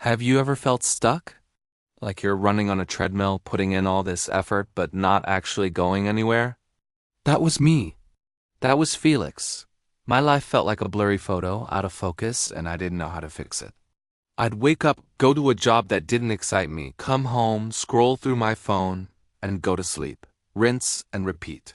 Have you ever felt stuck? Like you're running on a treadmill, putting in all this effort, but not actually going anywhere? That was me. That was Felix. My life felt like a blurry photo, out of focus, and I didn't know how to fix it. I'd wake up, go to a job that didn't excite me, come home, scroll through my phone, and go to sleep. Rinse and repeat.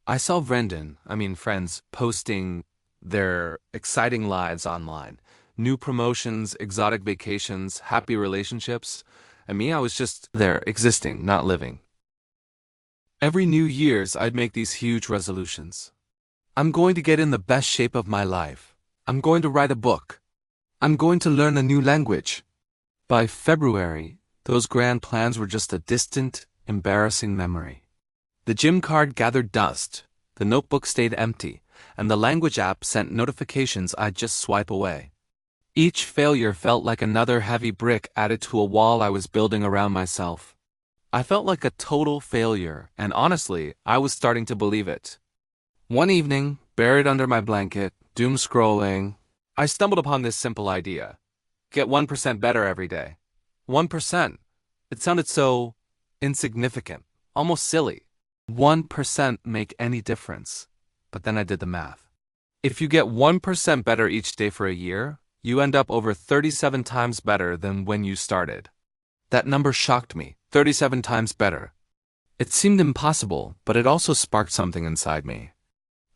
I saw friends, posting their exciting lives online. New promotions, exotic vacations, happy relationships. And me, I was just there, existing, not living. Every New Year's, I'd make these huge resolutions. I'm going to get in the best shape of my life. I'm going to write a book. I'm going to learn a new language. By February, those grand plans were just a distant, embarrassing memory. The gym card gathered dust, the notebook stayed empty, and the language app sent notifications I'd just swipe away. Each failure felt like another heavy brick added to a wall I was building around myself. I felt like a total failure, and honestly, I was starting to believe it. One evening, buried under my blanket, doom scrolling, I stumbled upon this simple idea. Get 1% better every day. 1%. It sounded so insignificant, almost silly. 1% make any difference. But then I did the math. If you get 1% better each day for a year, you end up over 37 times better than when you started. That number shocked me. 37 times better. It seemed impossible, but it also sparked something inside me.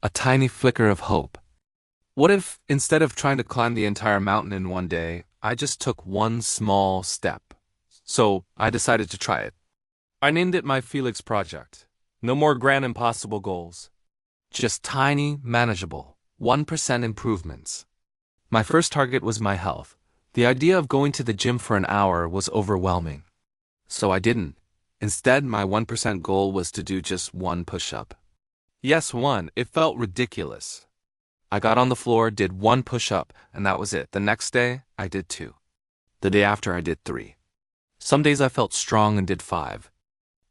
A tiny flicker of hope. What if, instead of trying to climb the entire mountain in one day, I just took one small step? So I decided to try it. I named it my Felix Project. No more grand impossible goals. Just tiny, manageable, 1% improvements. My first target was my health. The idea of going to the gym for an hour was overwhelming. So I didn't. Instead, my 1% goal was to do just one push-up. Yes, one. It felt ridiculous. I got on the floor, did one push-up, and that was it. The next day, I did 2. The day after, I did 3. Some days I felt strong and did 5.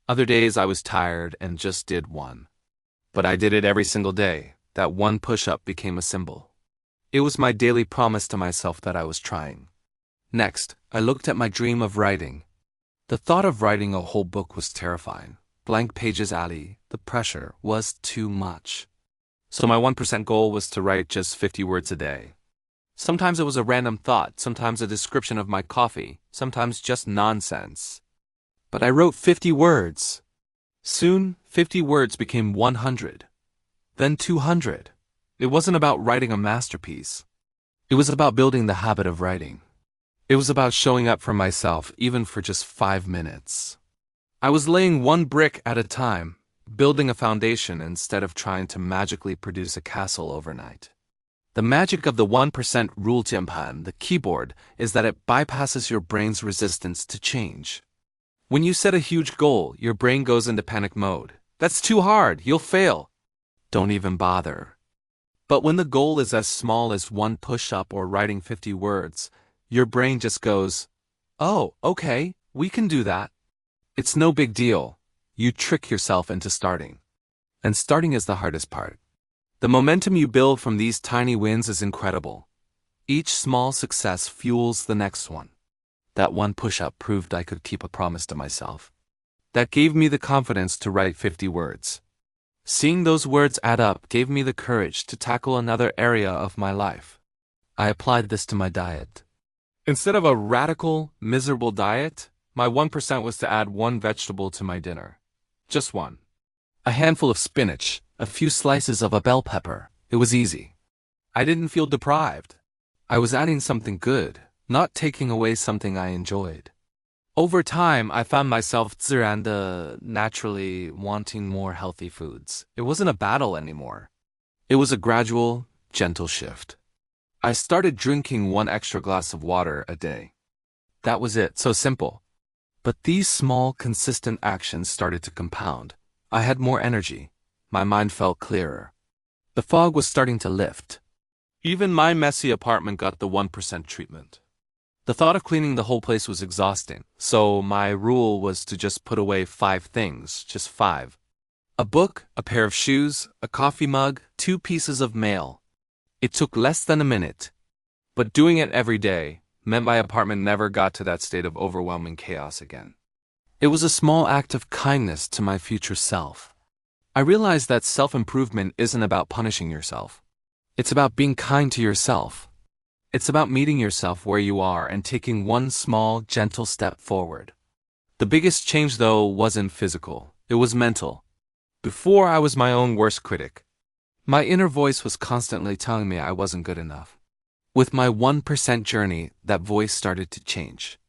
Other days I was tired and just did 1. But I did it every single day. That one push-up became a symbol. It was my daily promise to myself that I was trying. Next, I looked at my dream of writing. The thought of writing a whole book was terrifying. Blank pages, Ali. The pressure was too much. So my 1% goal was to write just 50 words a day. Sometimes it was a random thought, sometimes a description of my coffee, sometimes just nonsense. But I wrote 50 words. Soon, 50 words became 100. Then 200. It wasn't about writing a masterpiece. It was about building the habit of writing. It was about showing up for myself, even for just 5 minutes. I was laying one brick at a time, building a foundation instead of trying to magically produce a castle overnight. The magic of the 1% rule Jianpan, the keyboard, is that it bypasses your brain's resistance to change. When you set a huge goal, your brain goes into panic mode. That's too hard, you'll fail. Don't even bother. But when the goal is as small as one push-up or writing 50 words, your brain just goes, oh, okay, we can do that. It's no big deal. You trick yourself into starting. And starting is the hardest part. The momentum you build from these tiny wins is incredible. Each small success fuels the next one. That one push-up proved I could keep a promise to myself. That gave me the confidence to write 50 words. Seeing those words add up gave me the courage to tackle another area of my life. I applied this to my diet. Instead of a radical, miserable diet, my 1% was to add one vegetable to my dinner. Just one. A handful of spinach, a few slices of a bell pepper. It was easy. I didn't feel deprived. I was adding something good, not taking away something I enjoyed. Over time, I found myself naturally wanting more healthy foods. It wasn't a battle anymore. It was a gradual, gentle shift. I started drinking 1 extra glass of water a day. That was it, so simple. But these small, consistent actions started to compound. I had more energy. My mind felt clearer. The fog was starting to lift. Even my messy apartment got the 1% treatment. The thought of cleaning the whole place was exhausting, so my rule was to just put away 5 things, just 5. A book, a pair of shoes, a coffee mug, 2 pieces of mail. It took less than a minute. But doing it every day, meant my apartment never got to that state of overwhelming chaos again. It was a small act of kindness to my future self. I realized that self-improvement isn't about punishing yourself. It's about being kind to yourself. It's about meeting yourself where you are and taking one small, gentle step forward. The biggest change, though, wasn't physical. It was mental. Before, I was my own worst critic. My inner voice was constantly telling me I wasn't good enough. With my 1% journey, that voice started to change.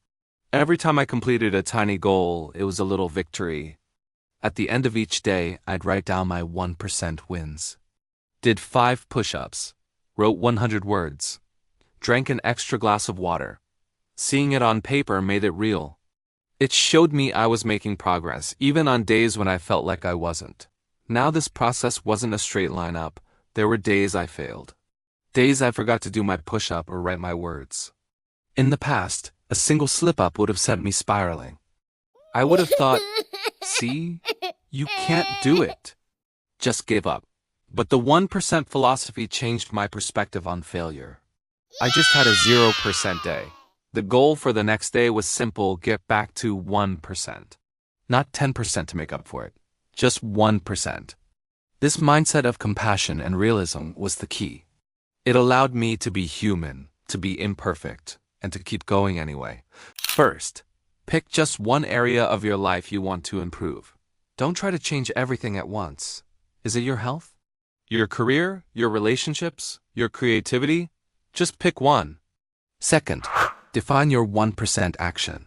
Every time I completed a tiny goal, it was a little victory. At the end of each day, I'd write down my 1% wins. Did 5 push-ups, wrote 100 words, drank an extra glass of water. Seeing it on paper made it real. It showed me I was making progress, even on days when I felt like I wasn't. Now this process wasn't a straight line up. There were days I failed. Days I forgot to do my push-up or write my words. In the past, a single slip-up would have sent me spiraling. I would have thought, see, you can't do it. Just give up. But the 1% philosophy changed my perspective on failure. I just had a 0% day. The goal for the next day was simple: get back to 1%. Not 10% to make up for it. Just 1%. This mindset of compassion and realism was the key. It allowed me to be human, to be imperfect, and to keep going anyway. First, pick just one area of your life you want to improve. Don't try to change everything at once. Is it your health? Your career? Your relationships? Your creativity? Just pick one. Second, define your 1% action.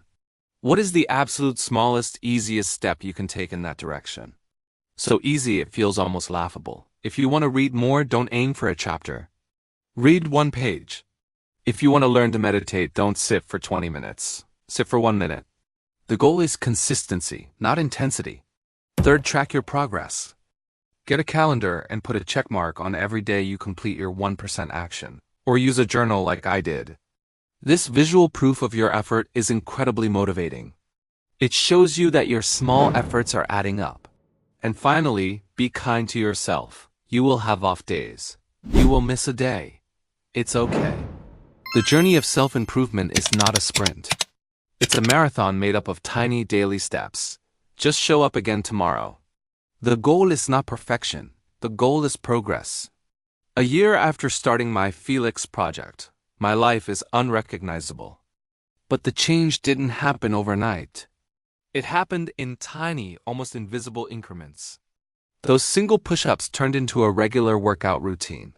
What is the absolute smallest, easiest step you can take in that direction? So easy it feels almost laughable. If you want to read more, don't aim for a chapter. Read 1 page. If you want to learn to meditate, don't sit for 20 minutes. Sit for 1 minute. The goal is consistency, not intensity. Third, track your progress. Get a calendar and put a check mark on every day you complete your 1% action, or use a journal like I did. This visual proof of your effort is incredibly motivating. It shows you that your small efforts are adding up. And finally, be kind to yourself. You will have off days. You will miss a day. It's okay. The journey of self-improvement is not a sprint. It's a marathon made up of tiny daily steps. Just show up again tomorrow. The goal is not perfection. The goal is progress. A year after starting my Felix project, my life is unrecognizable. But the change didn't happen overnight. It happened in tiny, almost invisible increments. Those single push-ups turned into a regular workout routine.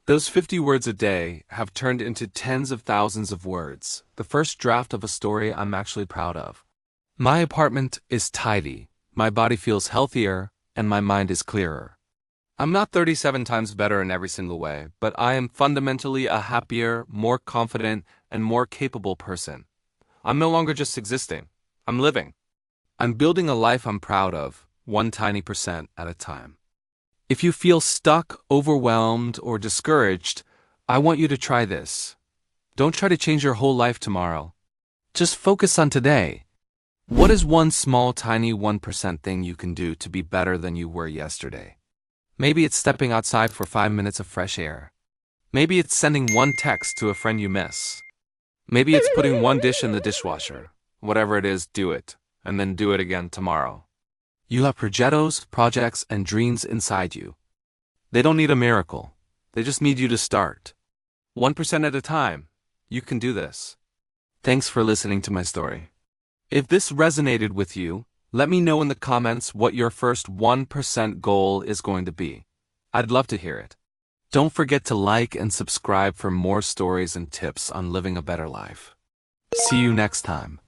Those 50 words a day have turned into tens of thousands of words, the first draft of a story I'm actually proud of. My apartment is tidy, my body feels healthier, and my mind is clearer. I'm not 37 times better in every single way, but I am fundamentally a happier, more confident, and more capable person. I'm no longer just existing. I'm living. I'm building a life I'm proud of, 1 tiny percent at a time. If you feel stuck, overwhelmed, or discouraged, I want you to try this. Don't try to change your whole life tomorrow. Just focus on today. What is one small, tiny 1% thing you can do to be better than you were yesterday? Maybe it's stepping outside for 5 minutes of fresh air. Maybe it's sending 1 text to a friend you miss. Maybe it's putting 1 dish in the dishwasher. Whatever it is, do it, and then do it again tomorrow. You have projettos, projects, and dreams inside you. They don't need a miracle. They just need you to start. 1% at a time. You can do this. Thanks for listening to my story. If this resonated with you, let me know in the comments what your first 1% goal is going to be. I'd love to hear it. Don't forget to like and subscribe for more stories and tips on living a better life. See you next time.